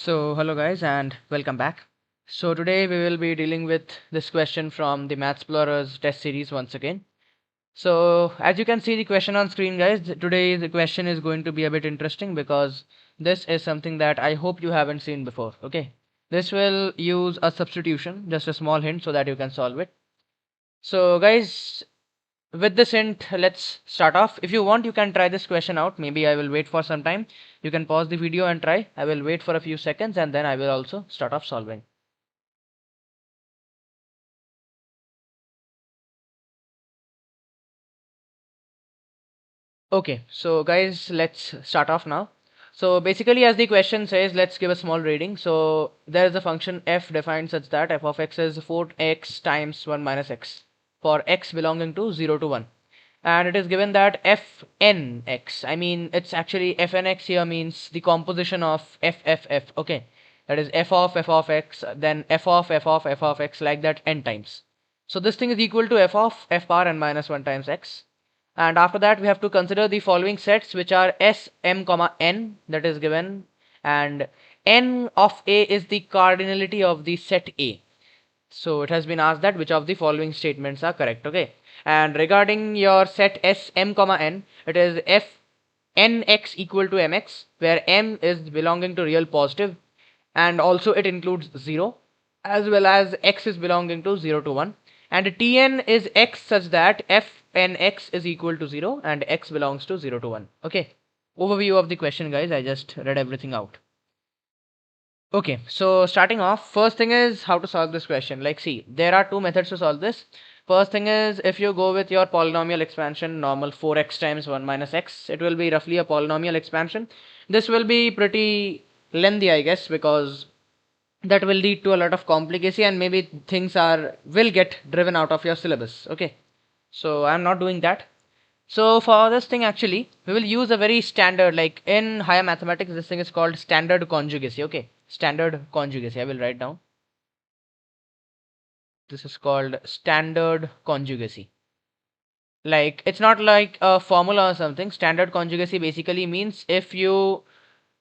So hello guys and welcome back. So today we will be dealing with this question from the Math Explorers test series once again. So as you can see the question on screen guys, today the question is going to be a bit interesting because this is something that I hope you haven't seen before. Okay. This will use a substitution, just a small hint so that you can solve it. So guys, with this hint, let's start off. If you want, you can try this question out. Maybe I will wait for some time. You can pause the video and try. I will wait for a few seconds and then I will also start off solving. Okay, so guys, let's start off now. So basically, as the question says, let's give a small reading. So there is a function f defined such that f of x is 4x times 1 minus x for x belonging to 0 to 1. And it is given that fnx, I mean, it's actually fnx here means the composition of f. Okay, that is f of x, then f of x like that n times. So this thing is equal to f of f power n minus 1 times x. And after that we have to consider the following sets, which are s m comma n, that is given, and n of a is the cardinality of the set A. So it has been asked that which of the following statements are correct. Okay, and regarding your set s m comma n, it is f nx equal to mx, where m is belonging to real positive and also it includes 0, as well as x is belonging to 0 to 1, and tn is x such that f n x is equal to 0 and x belongs to 0 to 1. Okay, overview of the question guys, I just read everything out. Okay, so starting off, first thing is how to solve this question. Like, see, there are two methods to solve this. First thing is, if you go with your polynomial expansion, normal 4x times 1 minus x, it will be roughly a polynomial expansion. This will be pretty lengthy, I guess, because that will lead to a lot of complicacy and maybe things will get driven out of your syllabus. Okay, so I'm not doing that. So for this thing actually we will use a very standard, like in higher mathematics this thing is called standard conjugacy. Okay, standard conjugacy, I will write down. This is called standard conjugacy. Like, it's not like a formula or something. Standard conjugacy basically means if you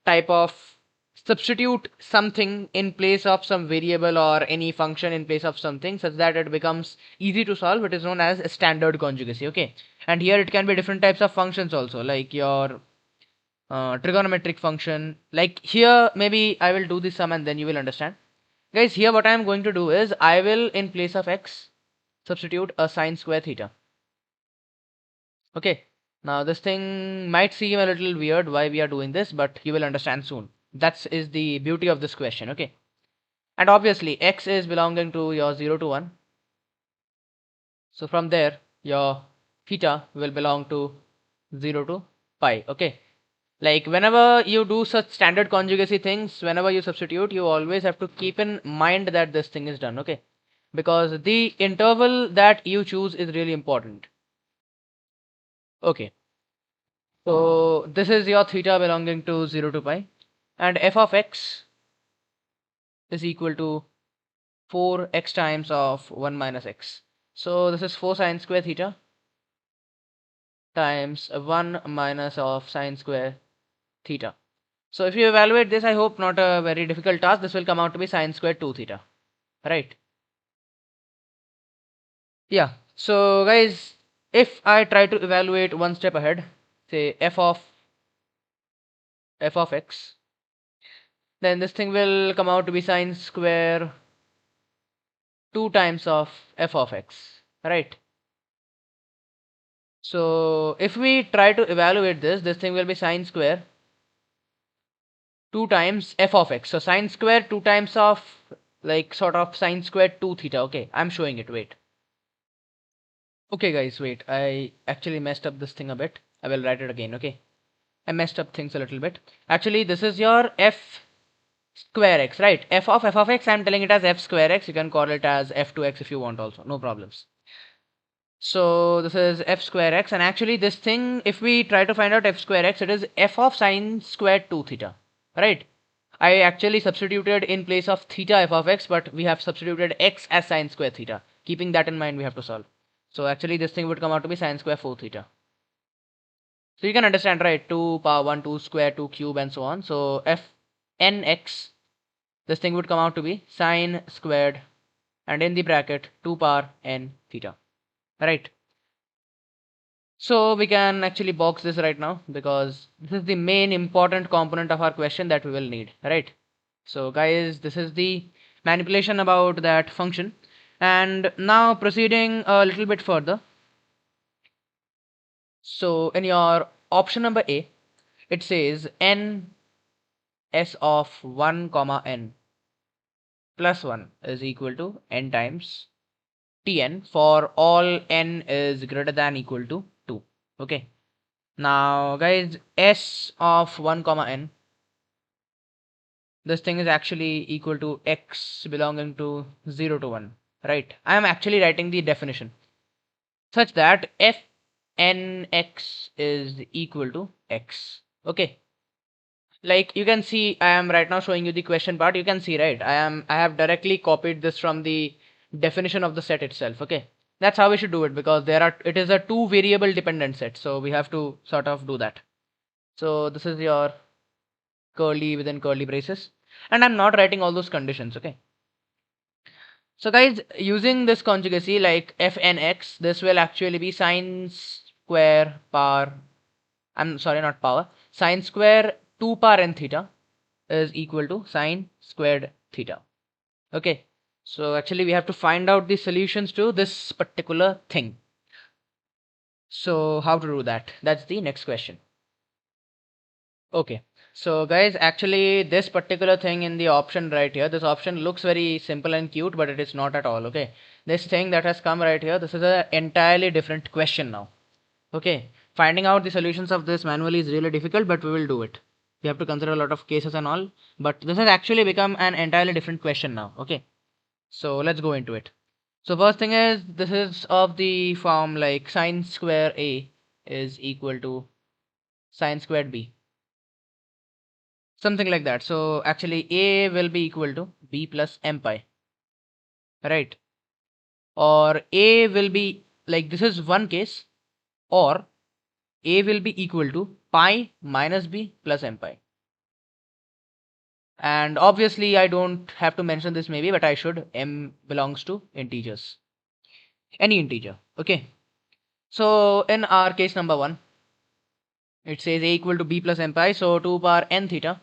type of substitute something in place of some variable or any function in place of something such that it becomes easy to solve, it is known as a standard conjugacy. Okay, and here it can be different types of functions also, like your trigonometric function. Like here maybe I will do this sum and then you will understand. Guys, here what I am going to do is I will, in place of x, substitute a sine square theta. Okay, now this thing might seem a little weird why we are doing this, but you will understand soon. That is the beauty of this question. Okay, and obviously x is belonging to your 0 to 1, so from there your theta will belong to 0 to pi. Okay, like whenever you do such standard conjugacy things, whenever you substitute, you always have to keep in mind that this thing is done. Okay, because the interval that you choose is really important. Okay, so this is your theta belonging to 0 to pi, and f of x is equal to 4x times of 1 minus x. So this is 4 sine square theta times 1 minus of sine square theta. So if you evaluate this, I hope not a very difficult task, this will come out to be sine square 2 theta, right? Yeah, so guys, if I try to evaluate one step ahead, say f of x, then this thing will come out to be sine square 2 times of f of x, right? So if we try to evaluate this thing will be sine square 2 times f of x. So sine square 2 times of, like, sort of sine square 2 theta. Okay, I'm showing it. Wait. Okay, guys, wait. I actually messed up this thing a bit. I will write it again. Okay, I messed up things a little bit. Actually, this is your f square x, right? F of x, I'm telling it as f square x. You can call it as f2x if you want also. No problems. So this is f square x, and actually this thing, if we try to find out f square x, it is f of sine square 2 theta, right? I actually substituted in place of theta f of x, but we have substituted x as sine square theta. Keeping that in mind, we have to solve. So actually this thing would come out to be sine square 4 theta. So you can understand, right? 2 power 1, 2 square, 2 cube, and so on. So f nx this thing would come out to be sine squared and in the bracket 2 power n theta, right? So we can actually box this right now because this is the main important component of our question that we will need, right? So guys, this is the manipulation about that function. And now proceeding a little bit further. So in your option number A, it says n s of 1 comma n plus 1 is equal to n times Tn for all n is greater than equal to 2. Okay. Now guys, s of 1 comma n, this thing is actually equal to x belonging to 0 to 1, right? I am actually writing the definition such that f n x is equal to x. Okay. Like you can see, I am right now showing you the question part. You can see, right? I have directly copied this from the definition of the set itself. Okay. That's how we should do it because it is a two variable dependent set. So we have to sort of do that. So this is your curly within curly braces. And I'm not writing all those conditions. Okay. So guys, using this conjugacy like fnx, this will actually be sine square power, I'm sorry, not power, sine square 2 power n theta is equal to sine squared theta. Okay, so actually we have to find out the solutions to this particular thing. So how to do that? That's the next question. Okay, so guys, actually this particular thing in the option right here, this option looks very simple and cute, but it is not at all. Okay, this thing that has come right here, this is an entirely different question now. Okay, finding out the solutions of this manually is really difficult, but we will do it. We have to consider a lot of cases and all, but this has actually become an entirely different question now. Okay, so let's go into it. So first thing is, this is of the form like sine square a is equal to sine squared b, something like that. So actually a will be equal to b plus m pi, right? Or a will be like, this is one case, or a will be equal to pi minus b plus m pi. And obviously I don't have to mention this maybe, but I should. M belongs to integers, any integer. Okay, so in our case number 1, it says a equal to b plus m pi, so 2 power n theta.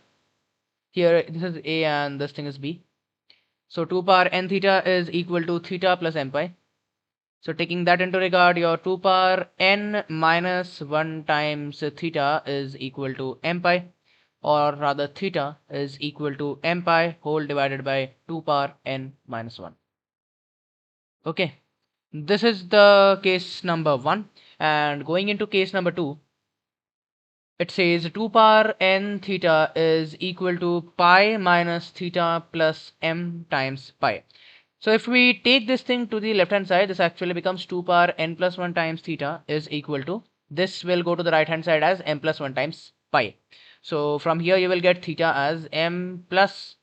Here this is a and this thing is b, so 2 power n theta is equal to theta plus m pi. So taking that into regard, your 2 power n minus 1 times theta is equal to m pi, or rather theta is equal to m pi whole divided by 2 power n minus 1. Okay, this is the case number 1. And going into case number 2, it says 2 power n theta is equal to pi minus theta plus m times pi. So if we take this thing to the left hand side, this actually becomes 2 power n plus 1 times theta is equal to, this will go to the right hand side as m plus 1 times pi. So from here you will get theta as m plus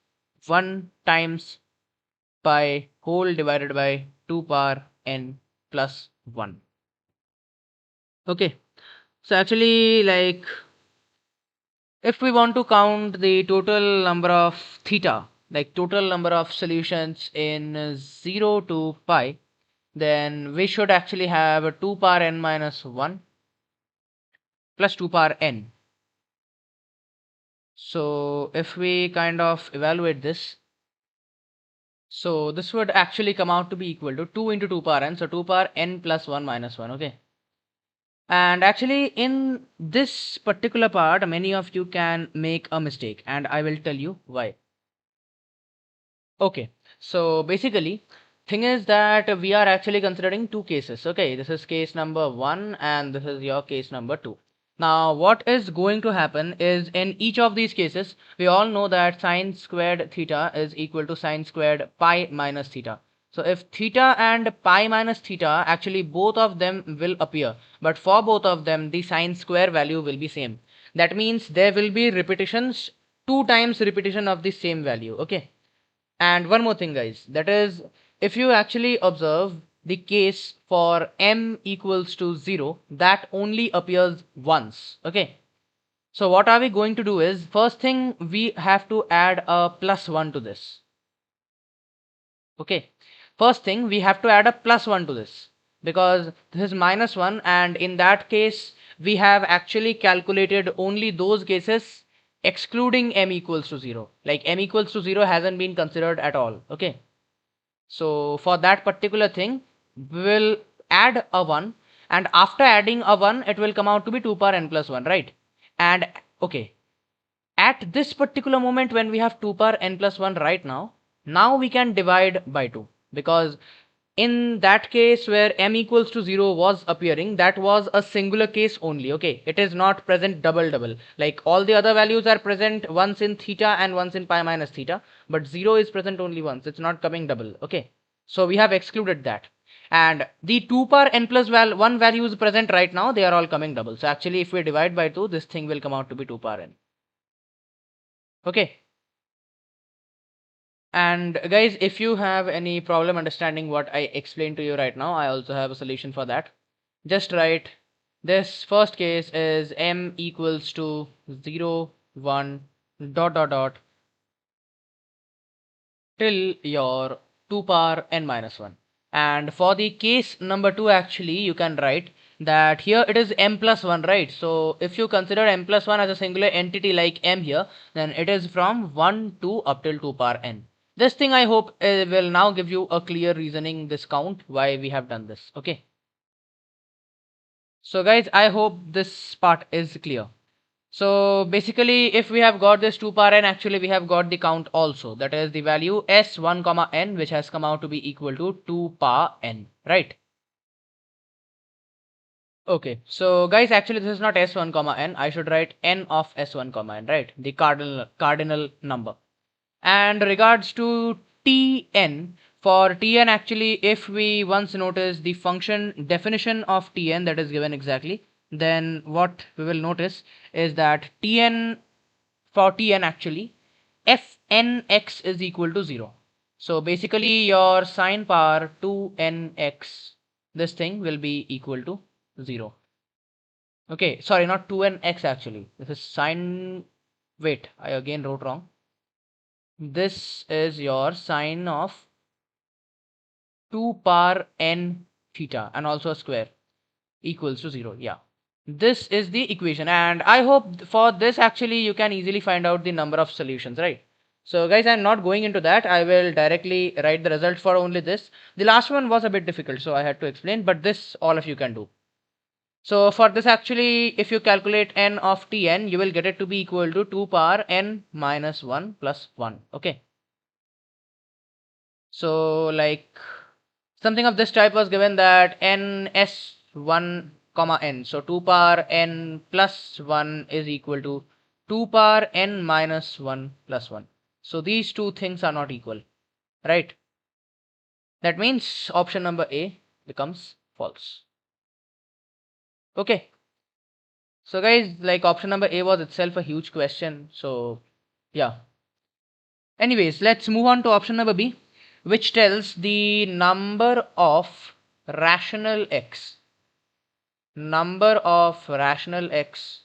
1 times pi whole divided by 2 power n plus 1. Okay, so actually, like, if we want to count the total number of theta, like total number of solutions in 0 to pi, then we should actually have 2 power n minus 1 plus 2 power n. So if we kind of evaluate this, so this would actually come out to be equal to 2 into 2 power n, so 2 power n plus 1 minus 1. Okay, and actually in this particular part many of you can make a mistake, and I will tell you why. Okay, so basically, thing is that we are actually considering two cases. Okay, this is case number 1 and this is your case number 2. Now, what is going to happen is, in each of these cases, we all know that sine squared theta is equal to sine squared pi minus theta. So if theta and pi minus theta, actually both of them will appear, but for both of them the sine square value will be same. That means there will be repetitions, two times repetition of the same value. Okay, and one more thing guys, that is, if you actually observe the case for m equals to 0, that only appears once. Okay, So what are we going to do is, first thing we have to add a plus 1 to this. Okay, first thing we have to add a plus 1 to this, because this is minus 1, and in that case we have actually calculated only those cases excluding m equals to 0. Like m equals to 0 hasn't been considered at all. Okay, so for that particular thing we will add a 1, and after adding a 1 it will come out to be 2 power n plus 1, right? And okay, at this particular moment when we have 2 power n plus 1 right now we can divide by 2, because in that case where m equals to 0 was appearing, that was a singular case only. Okay, it is not present double, like all the other values are present once in theta and once in pi minus theta, but 0 is present only once, it's not coming double. Okay, so we have excluded that, and the 2 power n plus 1 values present right now, they are all coming double. So actually if we divide by 2, this thing will come out to be 2 power n. Okay, and guys, if you have any problem understanding what I explained to you right now, I also have a solution for that. Just write, this first case is m equals to 0, 1, dot dot dot till your 2 power n minus 1. And for the case number 2, actually you can write that here it is m plus 1, right? So if you consider m plus 1 as a singular entity like m here, then it is from 1 to up till 2 power n. This thing I hope will now give you a clear reasoning, this count, why we have done this. Okay, so guys, I hope this part is clear. So basically if we have got this 2 power n, actually we have got the count also, that is the value s1 comma n, which has come out to be equal to 2 power n, right? Okay, so guys, actually this is not s1 comma n, I should write n of s1 comma n, right? The cardinal number. And regards to Tn, for Tn, actually if we once notice the function definition of Tn that is given exactly, then what we will notice is that Tn, for Tn actually, fnx is equal to 0. So basically your sine power 2nx, this thing will be equal to 0. Okay, sorry, not 2nx actually, this is sine, wait, I again wrote wrong. This is your sine of 2 power n theta and also a square equals to 0. Yeah, this is the equation, and I hope for this actually you can easily find out the number of solutions, right? So guys, I'm not going into that, I will directly write the result for only this. The last one was a bit difficult, so I had to explain, but this all of you can do. So for this actually, if you calculate n of Tn, you will get it to be equal to 2 power n minus 1 plus 1. Okay, so like something of this type was given, that n s1 comma n, so 2 power n plus 1 is equal to 2 power n minus 1 plus 1. So these two things are not equal, right? That means option number A becomes false. Okay, so guys, like option number A was itself a huge question, so yeah. Anyways, let's move on to option number B, which tells the number of rational x. Number of rational x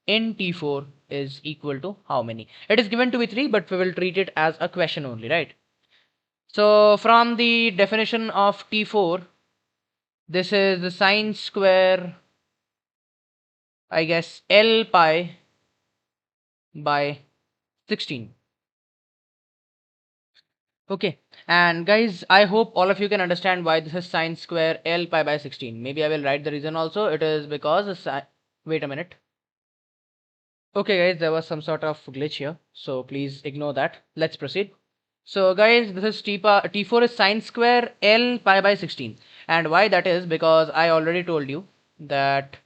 in T4 is equal to how many? It is given to be 3, but we will treat it as a question only, right? So from the definition of T4, this is the sine square, I guess, L pi by 16. Okay, and guys, I hope all of you can understand why this is sine square L pi by 16. Maybe I will write the reason also. It is because, wait a minute. Okay guys, there was some sort of glitch here, so please ignore that. Let's proceed. So guys, this is T4 is sine square L pi by 16. And why that is, because I already told you that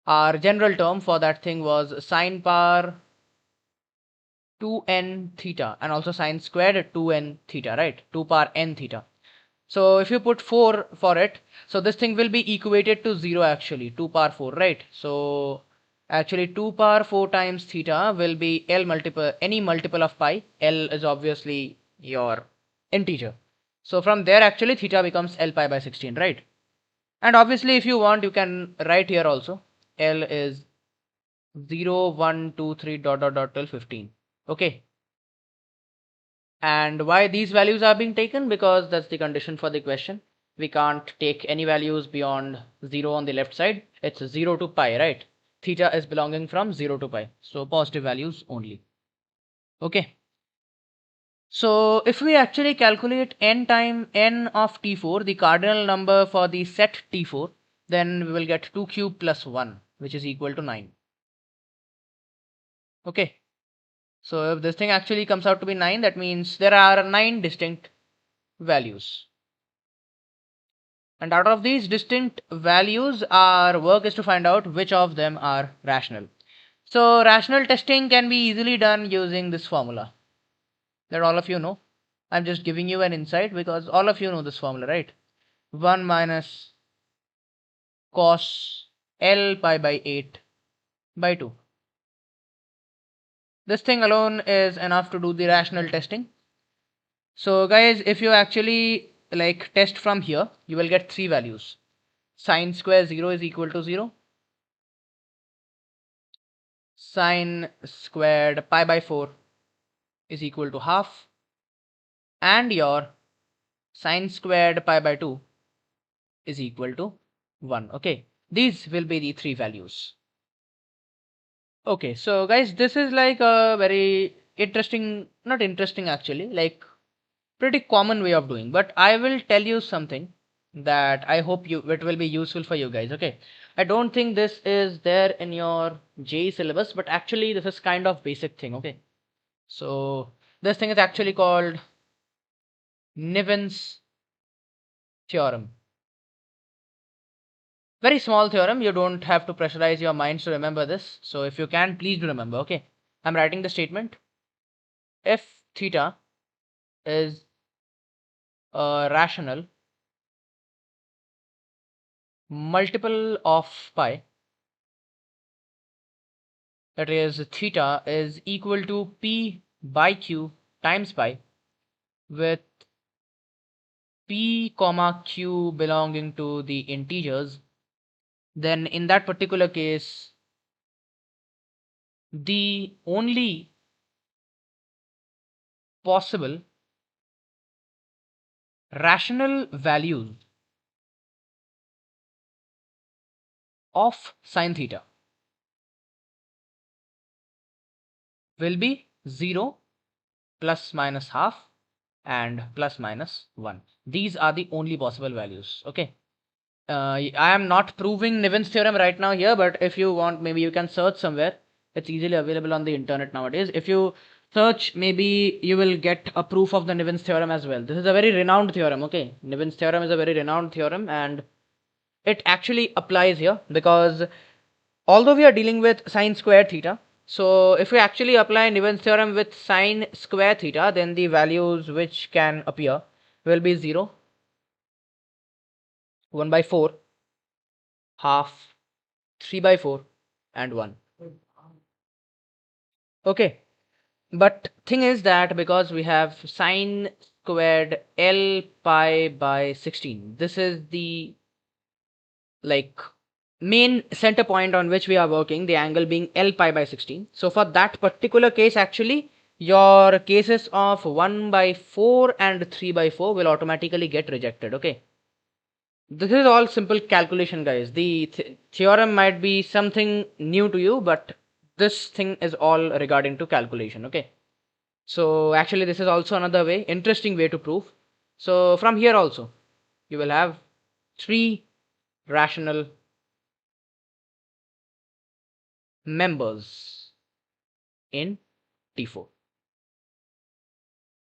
our general term for that thing was sine power 2n theta and also sine squared 2n theta, right? 2 power n theta. So if you put 4 for it, so this thing will be equated to 0 actually, 2 power 4, right? So actually 2 power 4 times theta will be L multiple, any multiple of pi. L is obviously your integer. So from there actually theta becomes L pi by 16, right? And obviously if you want, you can write here also L is 0, 1, 2, 3, dot, dot, dot till 15. Okay. And why these values are being taken? Because that's the condition for the question. We can't take any values beyond 0 on the left side. It's 0 to pi, right? Theta is belonging from 0 to pi. So positive values only. Okay. So if we actually calculate n time n of t4, the cardinal number for the set t4, then we will get 2 cube plus 1, which is equal to 9. Okay. So if this thing actually comes out to be 9, that means there are 9 distinct values. And out of these distinct values, our work is to find out which of them are rational. So rational testing can be easily done using this formula that all of you know. I'm just giving you an insight because all of you know this formula, right? 1 minus cos L pi by 8 by 2. This thing alone is enough to do the rational testing. So guys, if you actually like test from here, you will get 3 values. Sine square 0 is equal to 0. Sine squared pi by 4 is equal to half. And your sine squared pi by 2 is equal to 1. Okay, these will be the 3 values. Okay, so guys, this is like a very interesting, not interesting actually, like pretty common way of doing, but I will tell you something that I hope it will be useful for you guys. Okay, I don't think this is there in your JEE syllabus, but actually this is kind of basic thing. Okay, so this thing is actually called Niven's theorem. Very small theorem, you don't have to pressurize your minds to remember this. So if you can, please do remember. Okay, I'm writing the statement. If theta is a rational multiple of pi, that is theta is equal to p by q times pi, with p comma q belonging to the integers, then in that particular case the only possible rational values of sine theta will be 0, plus minus half, and plus minus 1. These are the only possible values. Okay. I am not proving Niven's theorem right now here, but if you want, maybe you can search somewhere. It's easily available on the internet nowadays. If you search, maybe you will get a proof of the Niven's theorem as well. This is a very renowned theorem. Okay. Niven's theorem is a very renowned theorem, and it actually applies here because although we are dealing with sine square theta, so if we actually apply Niven's theorem with sine square theta, then the values which can appear will be 0, 1 by 4, half, 3 by 4, and 1. Okay, but thing is that because we have sine squared L pi by 16, this is the like main center point on which we are working, the angle being L pi by 16. So for that particular case, actually your cases of 1 by 4 and 3 by 4 will automatically get rejected. Okay, this is all simple calculation, guys. The theorem might be something new to you, but this thing is all regarding to calculation. Okay, so actually this is also another way, interesting way to prove. So from here also you will have 3 rational members in T4.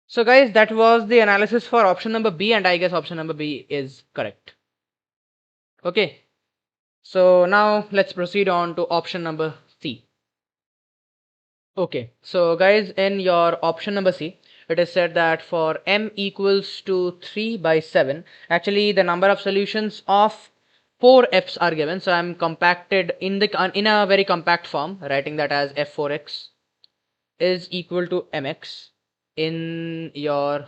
So guys, that was the analysis for option number B, and I guess option number B is correct. Okay, so now let's proceed on to option number C. Okay, so guys, in your option number C, it is said that for m equals to 3 by 7, actually the number of solutions of 4 f's are given. So I'm compacted in a very compact form, writing that as f4x is equal to mx. In your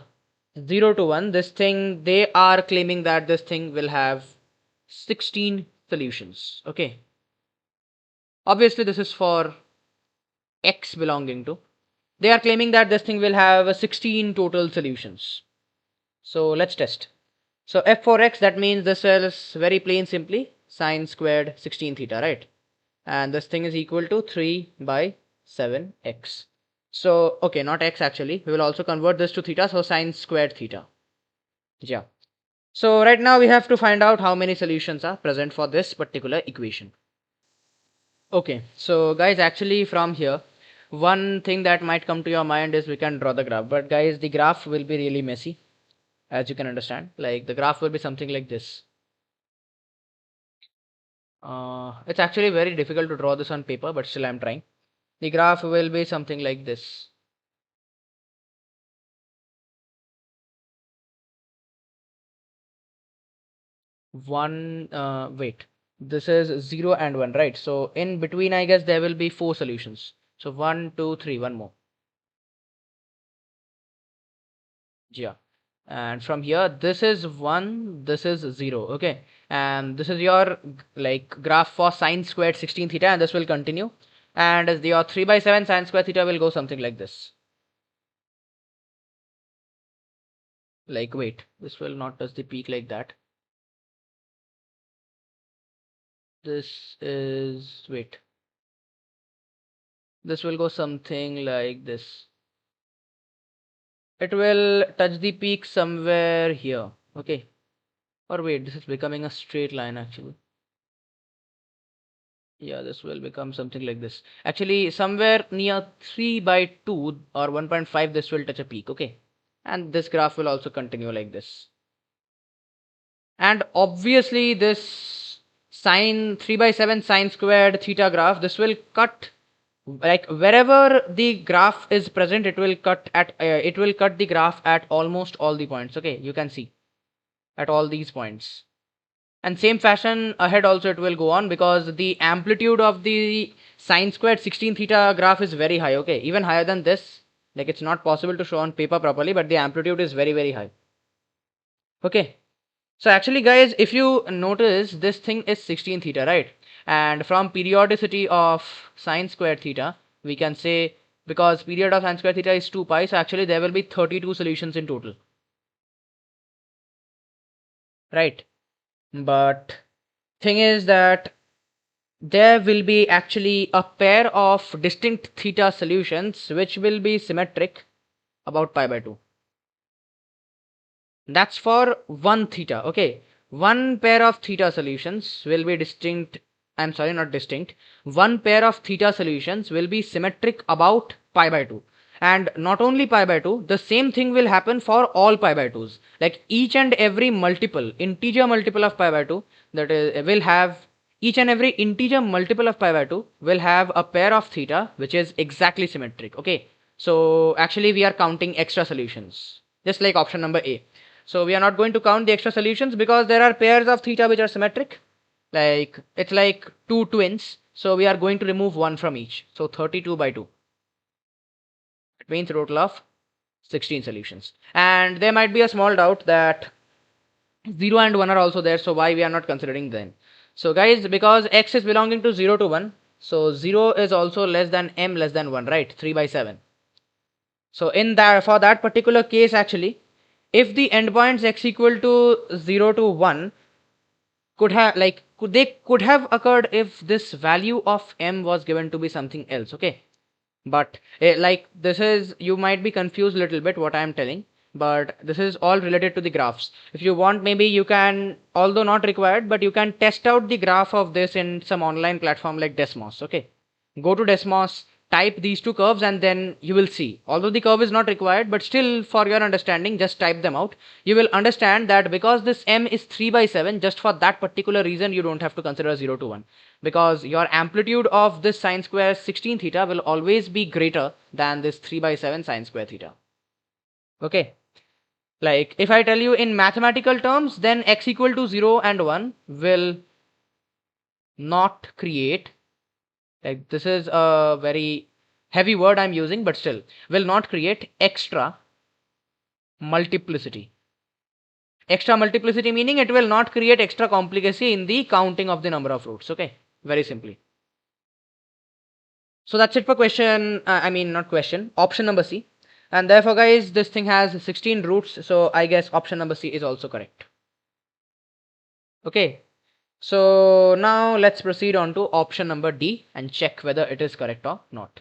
0 to 1, this thing, they are claiming that this thing will have 16 solutions. Okay, Obviously this is for x belonging to. They are claiming that this thing will have 16 total solutions. So let's test. So f for x, that means this is very plain simply sine squared 16 theta, right? And this thing is equal to 3 by 7x. So, okay, not x actually. We will also convert this to theta, so sine squared theta. Yeah. So right now we have to find out how many solutions are present for this particular equation. Okay, so guys, actually from here, one thing that might come to your mind is we can draw the graph. But guys, the graph will be really messy, as you can understand. Like the graph will be something like this. It's actually very difficult to draw this on paper, but still I'm trying. The graph will be something like this. Wait, this is 0 and 1, right? So in between, I guess there will be 4 solutions. So 1, 2, 3, one more. Yeah. And from here, this is 1, this is 0. Okay. And this is your like graph for sine squared 16 theta, and this will continue. And as your 3 by 7 sine squared theta will go something like this. Like, wait, this will not touch the peak like that. This is, wait, this will go something like this. It will touch the peak somewhere here. Okay. Or wait, this is becoming a straight line actually. Yeah, this will become something like this. Actually, somewhere near 3 by 2 or 1.5, this will touch a peak. Okay. And this graph will also continue like this. And obviously, this sine 3 by 7 sine squared theta graph, this will cut like wherever the graph is present, it will cut the graph at almost all the points. Okay, you can see at all these points. And same fashion ahead also it will go on, because the amplitude of the sine squared 16 theta graph is very high. Okay, even higher than this. Like it's not possible to show on paper properly, but the amplitude is very, very high. Okay. So actually guys, if you notice, this thing is 16 theta, right? And from periodicity of sine squared theta, we can say, because period of sine squared theta is 2 pi, so actually there will be 32 solutions in total. Right? But thing is that there will be actually a pair of distinct theta solutions which will be symmetric about pi by 2. That's for one theta. Okay, one pair of theta solutions will be distinct. I'm sorry, not distinct. One pair of theta solutions will be symmetric about pi by 2. And not only pi by 2, the same thing will happen for all pi by 2s. Like each and every multiple, integer multiple of pi by 2, that is, will have each and every integer multiple of pi by 2 will have a pair of theta which is exactly symmetric. Okay, so actually we are counting extra solutions, just like option number A. So we are not going to count the extra solutions because there are pairs of theta which are symmetric. Like it's like two twins. So we are going to remove one from each. So 32 by 2. It means a total of 16 solutions. And there might be a small doubt that 0 and 1 are also there. So why we are not considering them? So guys, because x is belonging to 0 to 1. So 0 is also less than m less than 1, right? 3 by 7. So in that, for that particular case actually, if the endpoints x equal to 0 to 1 could have occurred if this value of m was given to be something else. Okay, but like this is, you might be confused a little bit what I am telling, but this is all related to the graphs. If you want, maybe you can, although not required, but you can test out the graph of this in some online platform like Desmos. Okay, go to Desmos, type these two curves, and then you will see, although the curve is not required, but still for your understanding, just type them out. You will understand that because this m is 3 by 7, just for that particular reason you don't have to consider 0 to 1, because your amplitude of this sine square 16 theta will always be greater than this 3 by 7 sine square theta. Okay, like if I tell you in mathematical terms, then x equal to 0 and 1 will not create, like this is a very heavy word I'm using, but still will not create extra multiplicity. Extra multiplicity meaning it will not create extra complicacy in the counting of the number of roots. Okay, very simply. So that's it for question, I mean not question, option number C. And therefore guys, this thing has 16 roots, so I guess option number C is also correct. Okay, so now let's proceed on to option number D and check whether it is correct or not.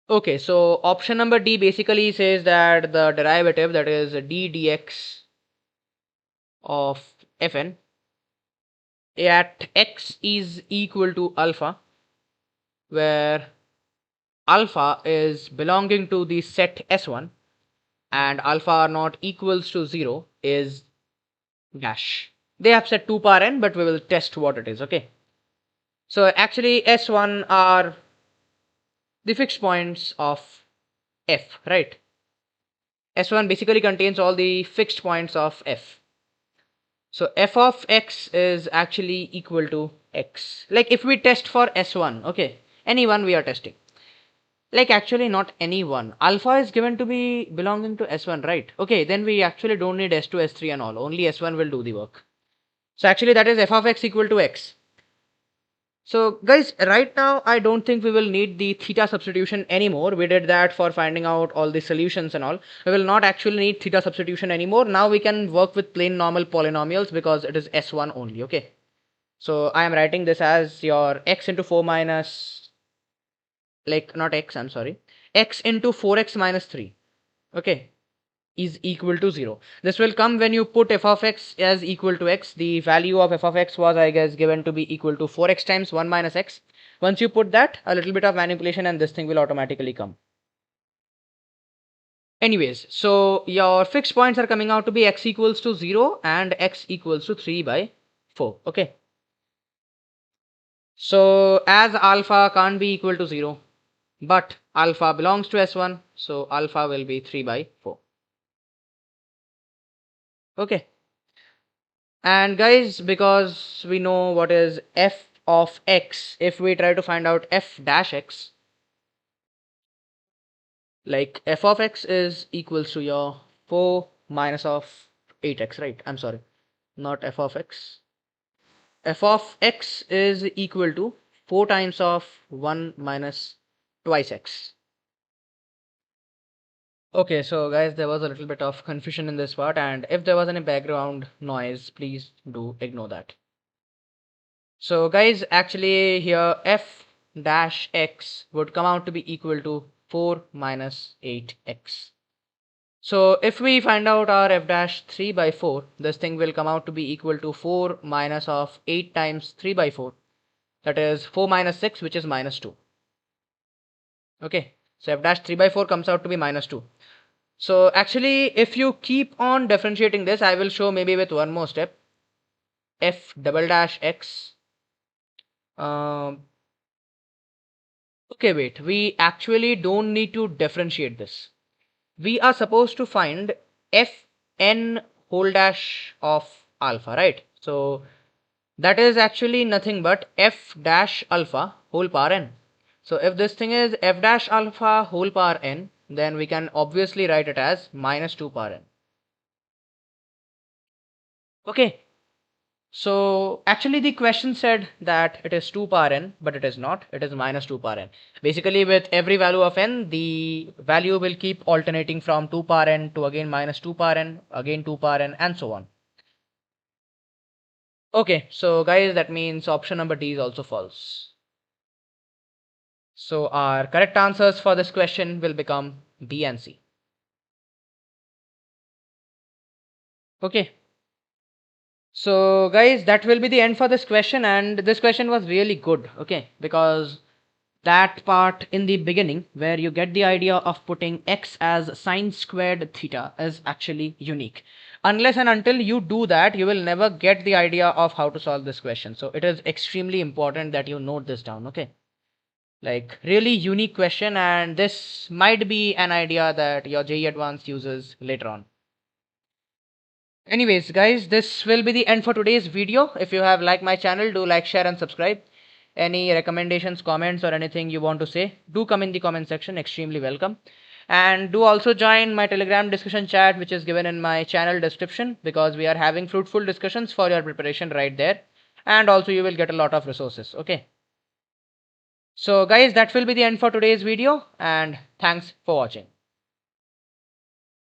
Okay, so option number D basically says that the derivative, that is d dx of fn at x is equal to alpha, where alpha is belonging to the set S1 and alpha not equals to 0 is dash. They have set 2 power n, but we will test what it is, okay? So actually S1 are the fixed points of f, right? S1 basically contains all the fixed points of f. So f of x is actually equal to x. Like if we test for S1, okay, any one we are testing. Like actually not any one. Alpha is given to be belonging to S1, right? Okay, then we actually don't need S2, S3 and all. Only S1 will do the work. So actually that is f of x equal to x. So guys, right now I don't think we will need the theta substitution anymore. We did that for finding out all the solutions and all. We will not actually need theta substitution anymore. Now we can work with plain normal polynomials because it is S1 only, okay? So I am writing this as your x into 4 minus, like not x, I'm sorry, x into 4x minus 3, okay, is equal to 0. This will come when you put f of x as equal to x. The value of f of x was, I guess, given to be equal to 4x times 1 minus x. Once you put that, a little bit of manipulation and this thing will automatically come. Anyways, so your fixed points are coming out to be x equals to 0 and x equals to 3 by 4. Okay. So as alpha can't be equal to 0, but alpha belongs to S1, so alpha will be 3 by 4. Okay. And guys, because we know what is f of x, if we try to find out f dash x, like f of x is equals to your 4 minus of 8x, right? I'm sorry, not f of x. F of x is equal to 4 times of 1 minus twice x. Okay, so guys, there was a little bit of confusion in this part, and if there was any background noise, please do ignore that. So guys, actually here f dash x would come out to be equal to 4 minus 8x. So if we find out our f dash 3 by 4, this thing will come out to be equal to 4 minus of 8 times 3 by 4. That is 4 minus 6, which is minus 2. Okay, so f dash 3 by 4 comes out to be minus 2. So actually, if you keep on differentiating this, I will show maybe with one more step. F double dash x. Okay, wait. We actually don't need to differentiate this. We are supposed to find f n whole dash of alpha, right? So that is actually nothing but f dash alpha whole power n. So if this thing is f dash alpha whole power n, then we can obviously write it as minus 2 power n. Okay. So actually the question said that it is 2 power n, but it is not. It is minus 2 power n. Basically with every value of n, the value will keep alternating from 2 power n to again minus 2 power n, again 2 power n, and so on. Okay, so guys, that means option number D is also false. So our correct answers for this question will become B and C. Okay. So guys, that will be the end for this question, and this question was really good, okay, because that part in the beginning where you get the idea of putting x as sine squared theta is actually unique. Unless and until you do that, you will never get the idea of how to solve this question. So it is extremely important that you note this down, okay? Like really unique question, and this might be an idea that your JEE Advanced uses later on. Anyways, guys, this will be the end for today's video. If you have liked my channel, do like, share, and subscribe. Any recommendations, comments, or anything you want to say, do come in the comment section. Extremely welcome. And do also join my Telegram discussion chat, which is given in my channel description, because we are having fruitful discussions for your preparation right there. And also, you will get a lot of resources. Okay. So guys, that will be the end for today's video, and thanks for watching.